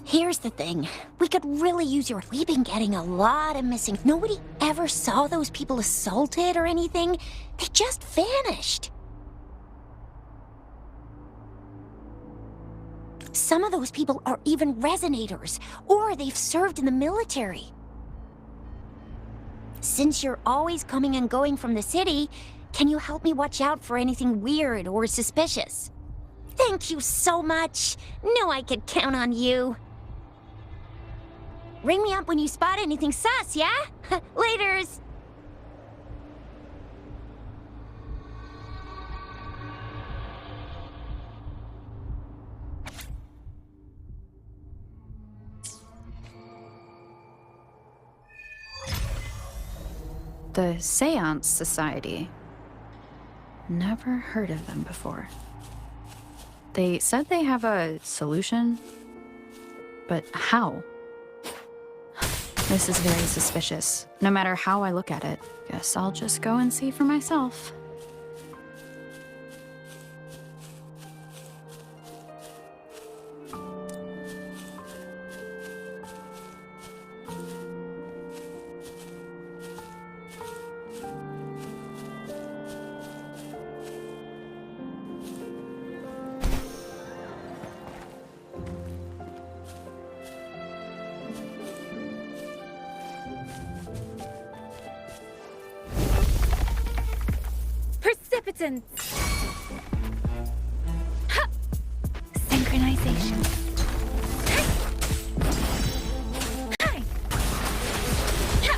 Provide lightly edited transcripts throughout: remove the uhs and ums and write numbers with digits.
Here's the thing. We could really use your... We've been getting a lot of missing. Nobody ever saw those people assaulted or anything. They just vanished. Some of those people are even resonators, or they've served in the military. Since you're always coming and going from the city, can you help me watch out for anything weird or suspicious? Thank you so much. Knew I could count on you. Ring me up when you spot anything sus, yeah? Laters! The Seance Society. Never heard of them before. They said they have a solution, but how? This is very suspicious, no matter how I look at it. Guess I'll just go and see for myself. Precipitance! Ha! Synchronization. Hi! Ha!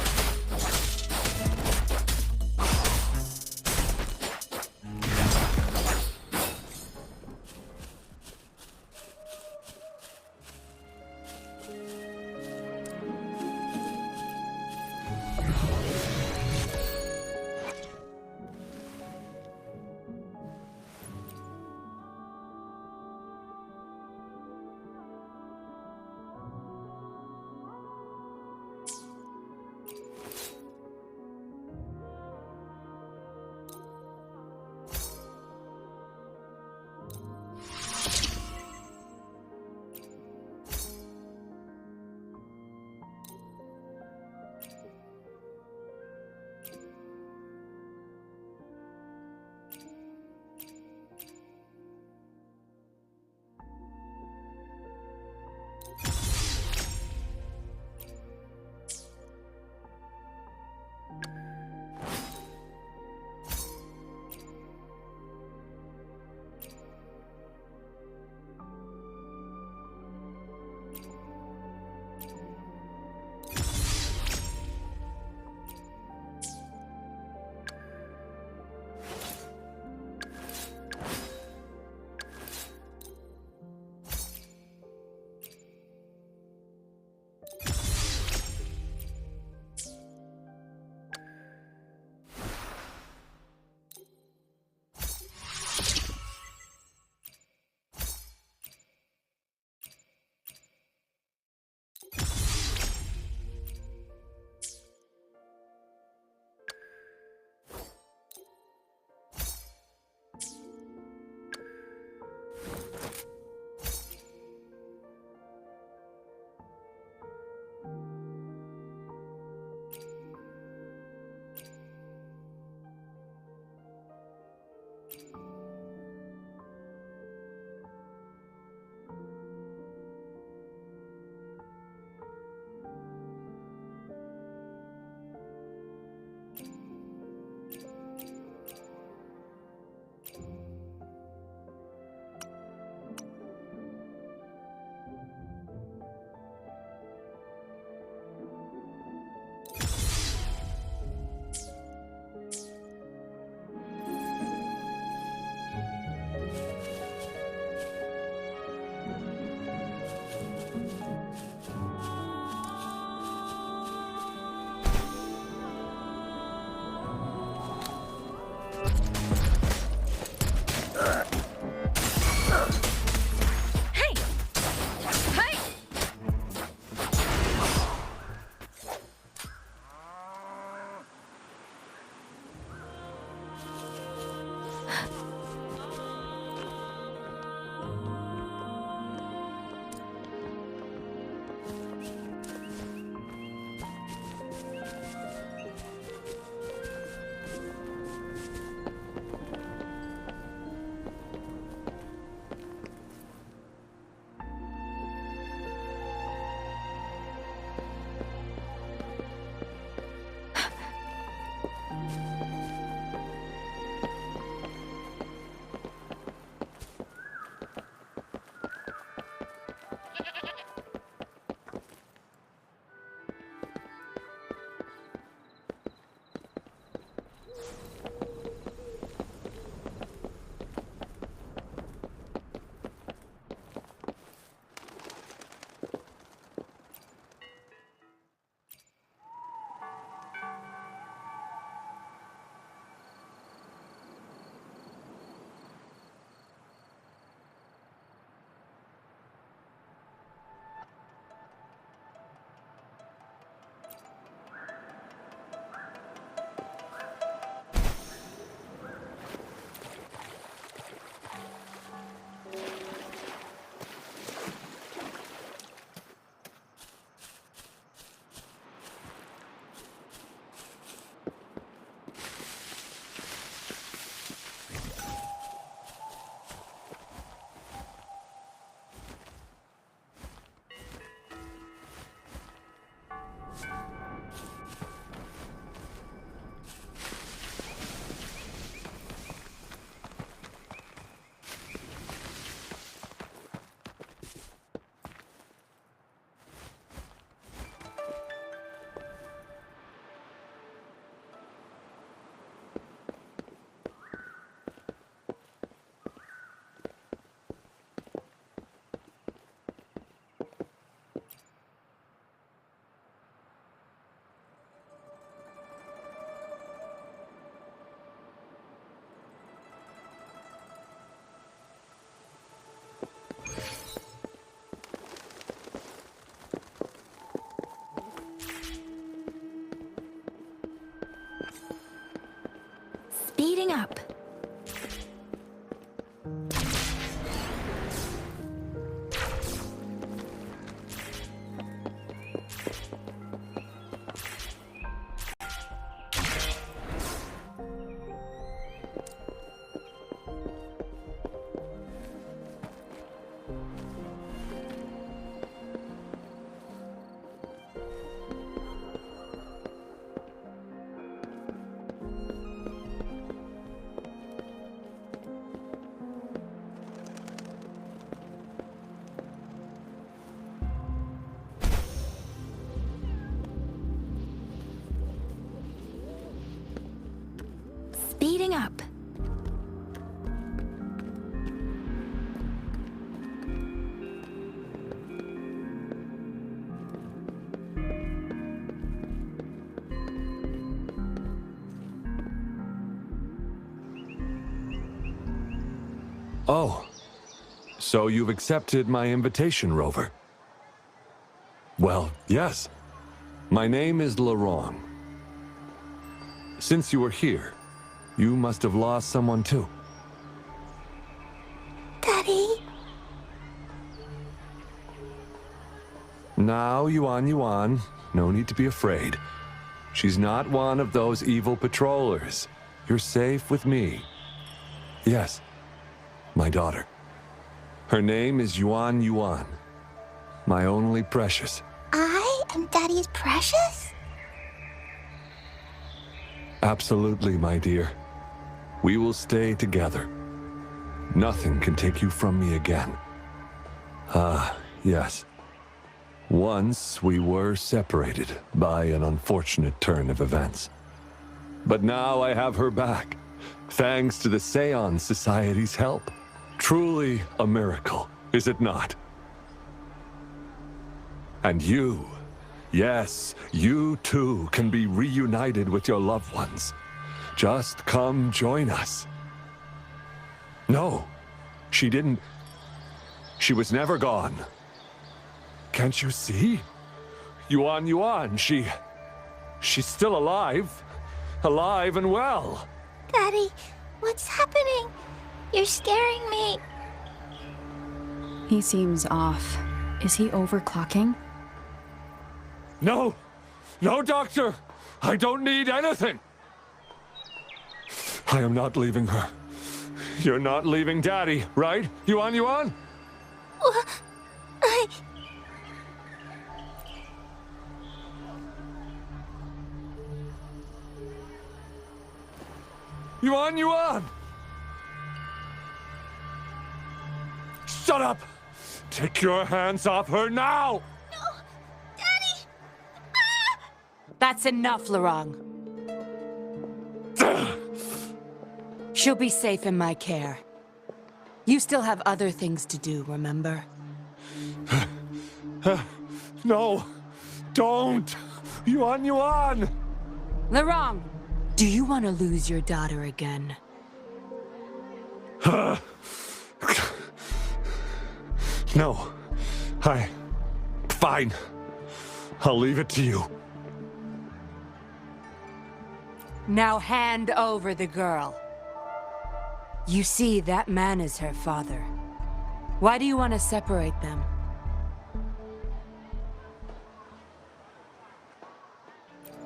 Oh, so you've accepted my invitation, Rover? Well, yes. My name is Laurent. Since you were here, you must have lost someone too. Daddy? Now, Yuan, no need to be afraid. She's not one of those evil patrollers. You're safe with me. Yes, my daughter. Her name is Yuan. My only precious. I am Daddy's precious? Absolutely, my dear. We will stay together. Nothing can take you from me again. Ah, yes. Once we were separated by an unfortunate turn of events. But now I have her back, thanks to the Seance Society's help. Truly a miracle, is it not? And you, yes, you too can be reunited with your loved ones. Just come join us. No, she didn't. She was never gone. Can't you see? Yuan, she's still alive. Alive and well. Daddy, what's happening? You're scaring me. He seems off. Is he overclocking? No, doctor. I don't need anything. I am not leaving her. You're not leaving Daddy, right? Yuan? I... Yuan! Shut up! Take your hands off her now! No! Daddy! That's enough, Laurent. She'll be safe in my care. You still have other things to do, remember? No! Don't! Yuan! Laurent, do you want to lose your daughter again? No. Fine. I'll leave it to you. Now hand over the girl. You see, that man is her father. Why do you want to separate them?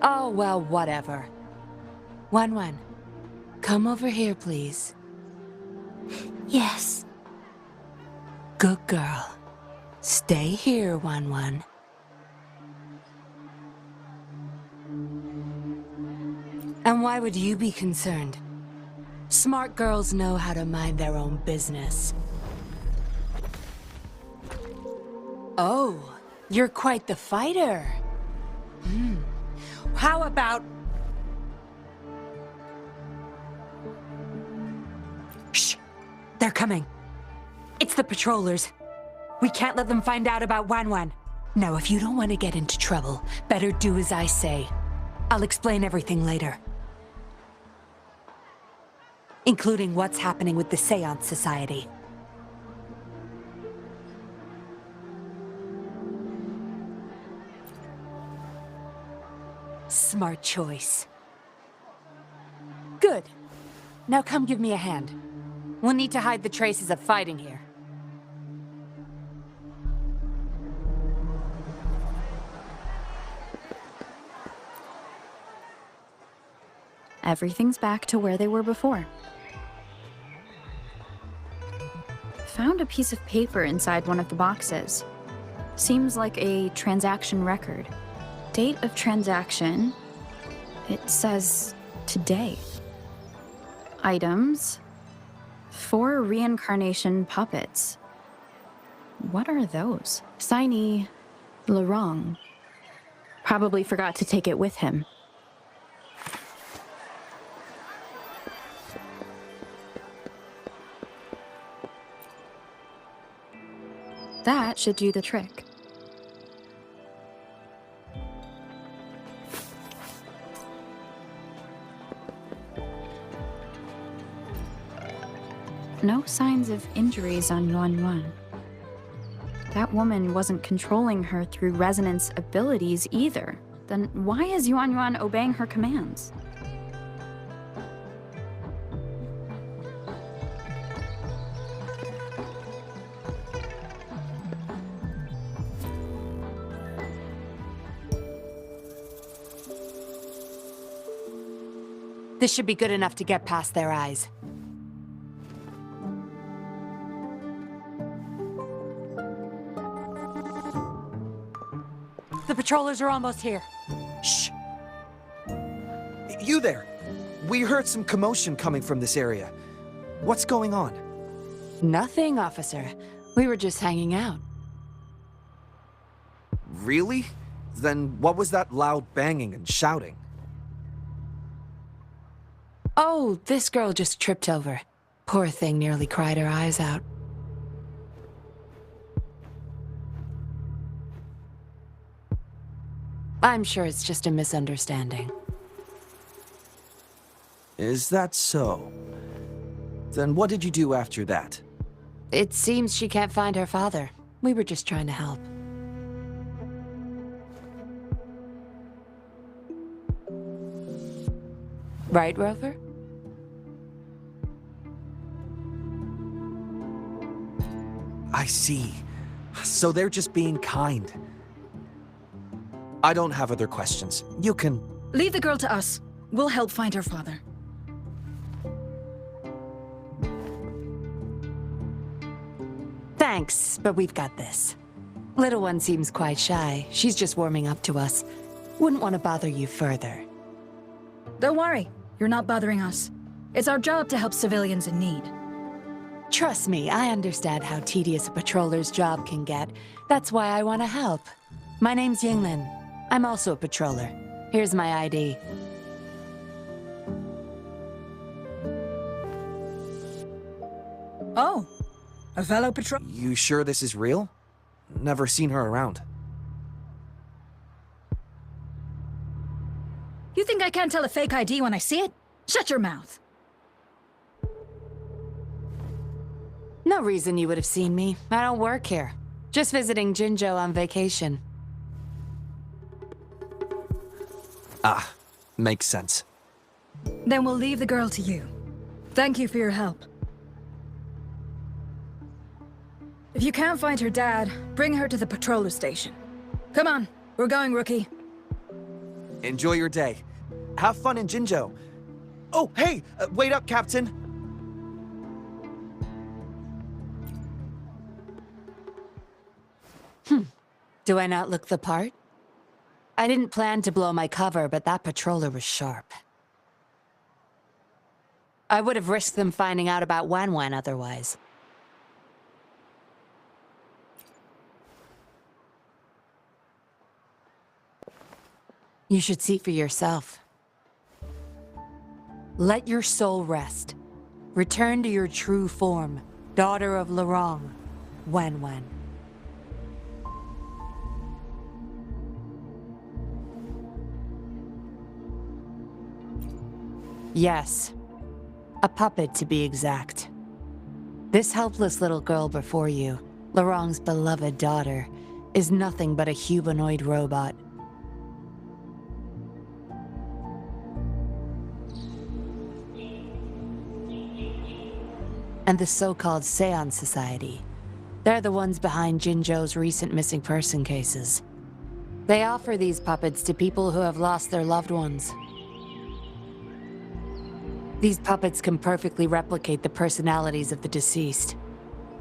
Oh, well, whatever. Wan, come over here, please. Yes. Good girl. Stay here, Wan. And why would you be concerned? Smart girls know how to mind their own business. Oh, you're quite the fighter. How about... Shh! They're coming. It's the patrollers. We can't let them find out about Wan. Now, if you don't want to get into trouble, better do as I say. I'll explain everything later. Including what's happening with the Seance Society. Smart choice. Good. Now come give me a hand. We'll need to hide the traces of fighting here. Everything's back to where they were before. Found a piece of paper inside one of the boxes. Seems like a transaction record. Date of transaction. It says today. Items. 4 reincarnation puppets. What are those? Signee, Laurent. Probably forgot to take it with him. That should do the trick. no signs of injuries on Yuan Yuan. That woman wasn't controlling her through resonance abilities either. Then why is Yuan Yuan obeying her commands? This should be good enough to get past their eyes. The patrollers are almost here. Shh! You there! We heard some commotion coming from this area. What's going on? Nothing, officer. We were just hanging out. Really? Then what was that loud banging and shouting? Oh, this girl just tripped over. Poor thing nearly cried her eyes out. I'm sure it's just a misunderstanding. Is that so? Then what did you do after that? It seems she can't find her father. We were just trying to help. Right, Rover? I see. So they're just being kind. I don't have other questions. You can... Leave the girl to us. We'll help find her father. Thanks, but we've got this. Little one seems quite shy. She's just warming up to us. Wouldn't want to bother you further. Don't worry. You're not bothering us. It's our job to help civilians in need. Trust me, I understand how tedious a patroller's job can get. That's why I want to help. My name's Yinglin. I'm also a patroller. Here's my ID. Oh, a fellow patrol... You sure this is real? Never seen her around. You think I can't tell a fake ID when I see it? Shut your mouth. No reason you would have seen me. I don't work here. Just visiting Jinzhou on vacation. Ah, makes sense. Then we'll leave the girl to you. Thank you for your help. If you can't find her dad, bring her to the patroller station. Come on, we're going, Rookie. Enjoy your day. Have fun in Jinzhou. Oh, hey! Wait up, Captain! Do I not look the part? I didn't plan to blow my cover, but that patroller was sharp. I would have risked them finding out about Wan Wan otherwise. You should see for yourself. Let your soul rest. Return to your true form, daughter of Lorong, Wan Wan. Yes. A puppet, to be exact. This helpless little girl before you, Lorong's beloved daughter, is nothing but a humanoid robot. And the so-called Seance Society. They're the ones behind Jinzhou's recent missing person cases. They offer these puppets to people who have lost their loved ones. These puppets can perfectly replicate the personalities of the deceased.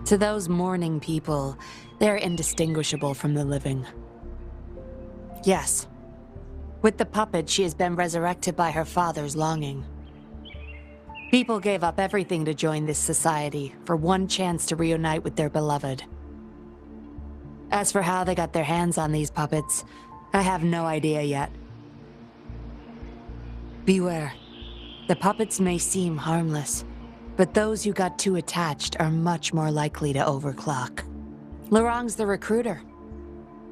To those mourning people, they're indistinguishable from the living. Yes. With the puppet, she has been resurrected by her father's longing. People gave up everything to join this society for one chance to reunite with their beloved. As for how they got their hands on these puppets, I have no idea yet. Beware. The puppets may seem harmless, but those who got too attached are much more likely to overclock. Lorong's the recruiter.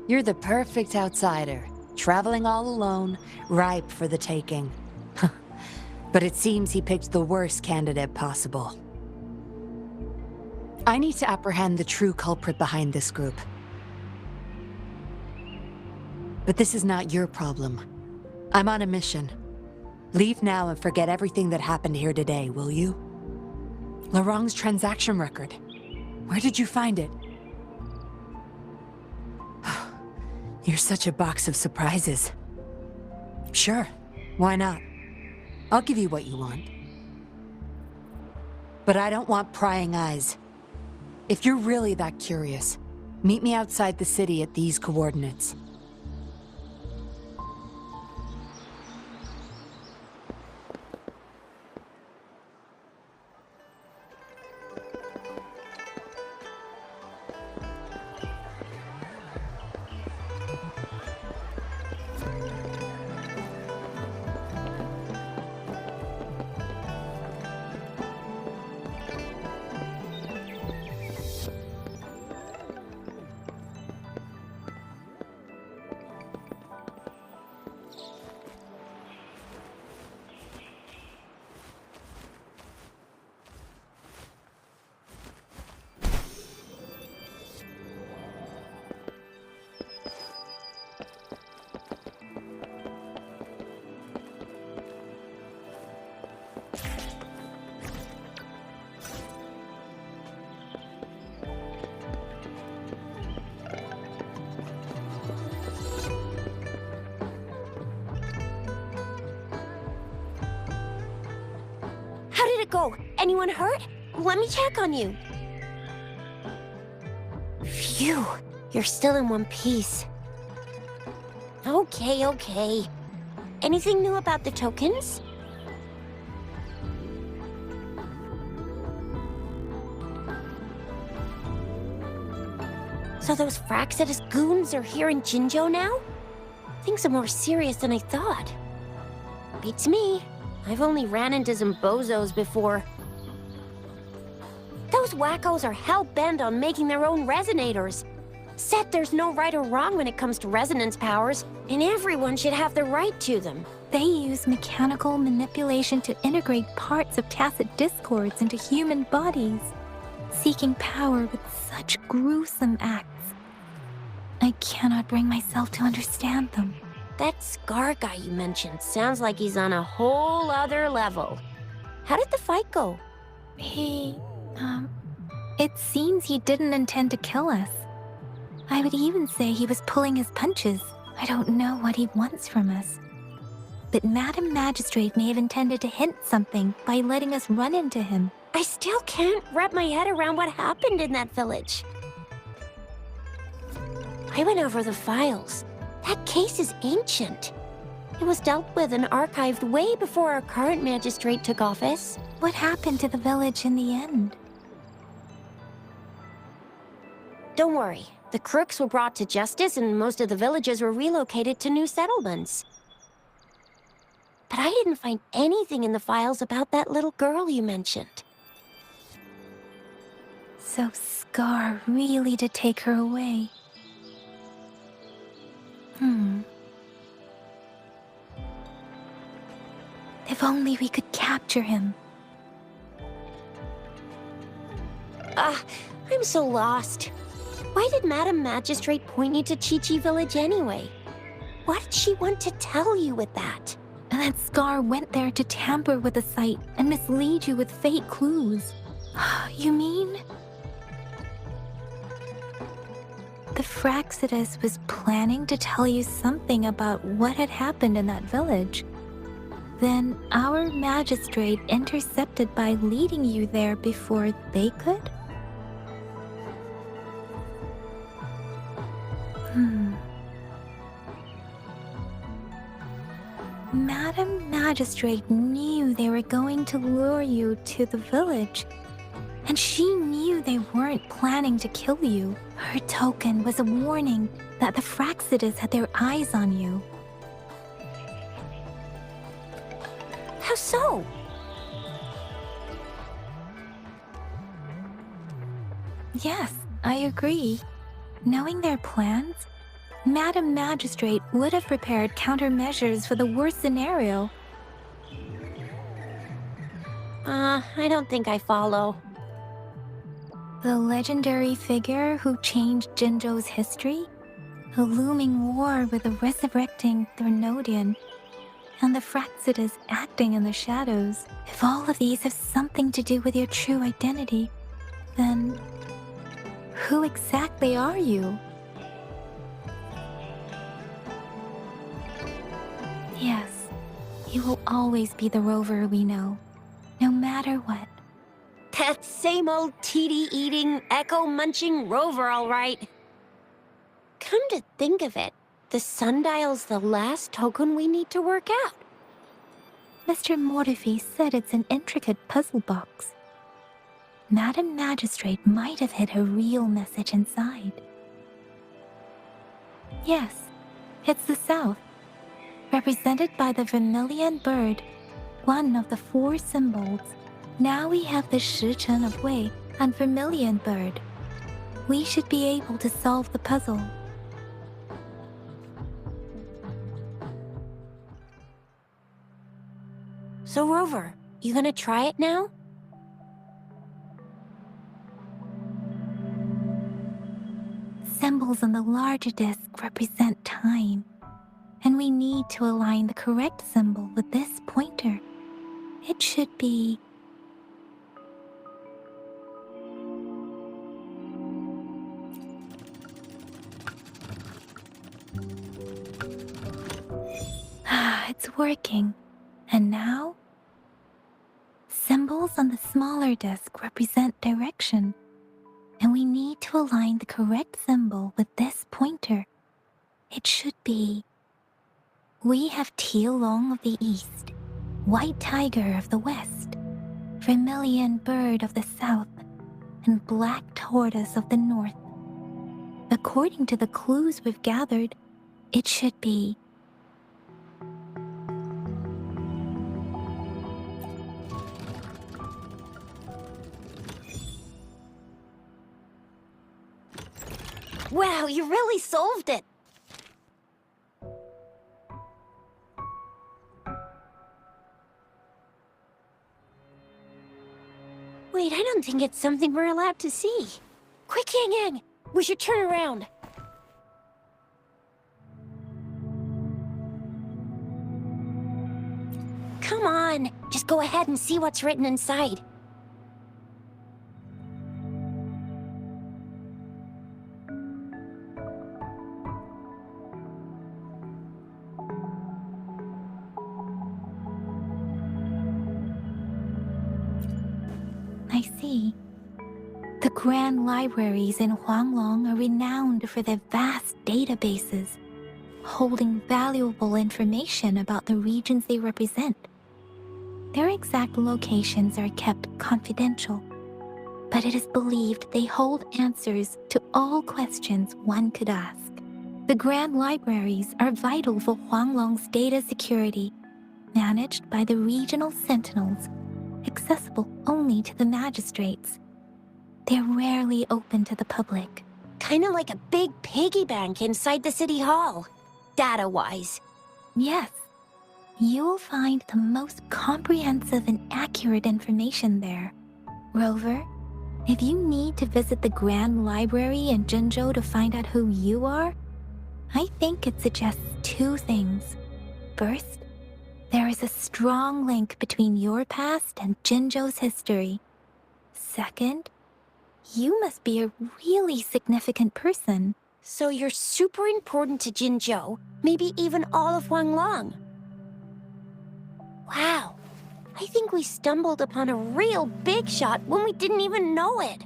You're the perfect outsider, traveling all alone, ripe for the taking. But it seems he picked the worst candidate possible. I need to apprehend the true culprit behind this group. But this is not your problem. I'm on a mission. Leave now and forget everything that happened here today, will you? Laurent's transaction record. Where did you find it? You're such a box of surprises. Sure, why not? I'll give you what you want. But I don't want prying eyes. If you're really that curious, meet me outside the city at these coordinates. How did it go? Anyone hurt? Let me check on you. Phew, you're still in one piece. Okay. Anything new about the tokens? So those Fraxidus goons are here in Jinzhou now? Things are more serious than I thought. Beats me. I've only ran into some bozos before. Those wackos are hell-bent on making their own resonators. Said there's no right or wrong when it comes to resonance powers, and everyone should have the right to them. They use mechanical manipulation to integrate parts of tacit discords into human bodies, seeking power with such gruesome acts. I cannot bring myself to understand them. That Scar guy you mentioned sounds like he's on a whole other level. How did the fight go? It seems he didn't intend to kill us. I would even say he was pulling his punches. I don't know what he wants from us. But Madam Magistrate may have intended to hint something by letting us run into him. I still can't wrap my head around what happened in that village. I went over the files. That case is ancient. It was dealt with and archived way before our current magistrate took office. What happened to the village in the end? Don't worry. The crooks were brought to justice and most of the villagers were relocated to new settlements. But I didn't find anything in the files about that little girl you mentioned. So Scar really did take her away. If only we could capture him. I'm so lost. Why did Madam Magistrate point you to Chi-Chi Village anyway? What did she want to tell you with that? And that Scar went there to tamper with the site and mislead you with fake clues. You mean? The Fraxidus was planning to tell you something about what had happened in that village. Then our magistrate intercepted by leading you there before they could? Madam Magistrate knew they were going to lure you to the village, and she knew they weren't planning to kill you. Her token was a warning that the Fraxidus had their eyes on you. How so? Yes, I agree. Knowing their plans, Madam Magistrate would have prepared countermeasures for the worst scenario. I don't think I follow. The legendary figure who changed Jinzhou's history? A looming war with a resurrecting Threnodian, and the Fraxidas acting in the shadows. If all of these have something to do with your true identity, then who exactly are you? Yes, you will always be the Rover we know, no matter what. That same old TD-eating, echo-munching Rover, all right. Come to think of it, the sundial's the last token we need to work out. Mr. Mortefi said it's an intricate puzzle box. Madam Magistrate might have hid a real message inside. Yes, it's the South, represented by the vermilion bird, one of the 4 symbols. Now we have the Shichen of Wei and vermilion bird. We should be able to solve the puzzle. So, Rover, you gonna try it now? Symbols on the larger disc represent time, and we need to align the correct symbol with this pointer. It should be... it's working. And now? Symbols on the smaller disc represent direction, and we need to align the correct symbol with this pointer. It should be... We have Tealong of the East, White Tiger of the West, Vermilion Bird of the South, and Black Tortoise of the North. According to the clues we've gathered, it should be... Wow, you really solved it! Wait, I don't think it's something we're allowed to see. Quick, Yang Yang! We should turn around. Come on, just go ahead and see what's written inside. I see. The grand libraries in Huanglong are renowned for their vast databases, holding valuable information about the regions they represent. Their exact locations are kept confidential, but it is believed they hold answers to all questions one could ask. The grand libraries are vital for Huanglong's data security, managed by the regional sentinels, accessible only to the magistrates. They're rarely open to the public. Kinda like a big piggy bank inside the city hall, data-wise. Yes, you'll find the most comprehensive and accurate information there. Rover, if you need to visit the Grand Library in Jinzhou to find out who you are, I think it suggests 2 things. First, there is a strong link between your past and Jinzhou's history. Second, you must be a really significant person. So you're super important to Jinzhou, maybe even all of Huanglong. Wow, I think we stumbled upon a real big shot when we didn't even know it.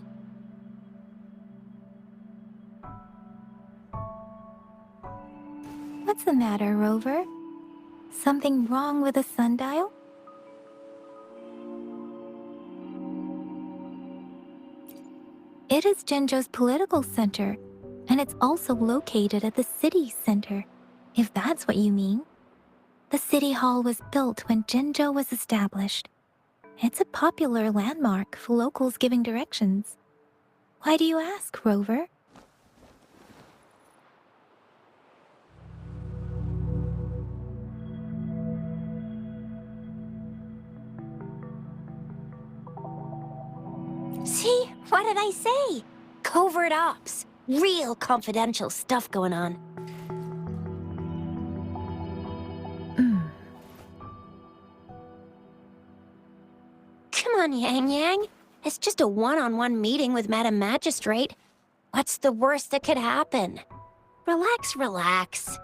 What's the matter, Rover? Something wrong with the sundial? It is Jinzhou's political center, and it's also located at the city center, if that's what you mean. The city hall was built when Jinzhou was established. It's a popular landmark for locals giving directions. Why do you ask, Rover? See? What did I say? Covert ops. Real confidential stuff going on. Come on, Yang Yang. It's just a one-on-one meeting with Madam Magistrate. What's the worst that could happen? Relax, relax.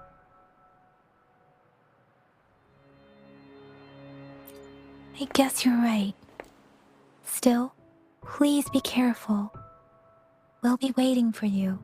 I guess you're right. Still, please be careful. We'll be waiting for you.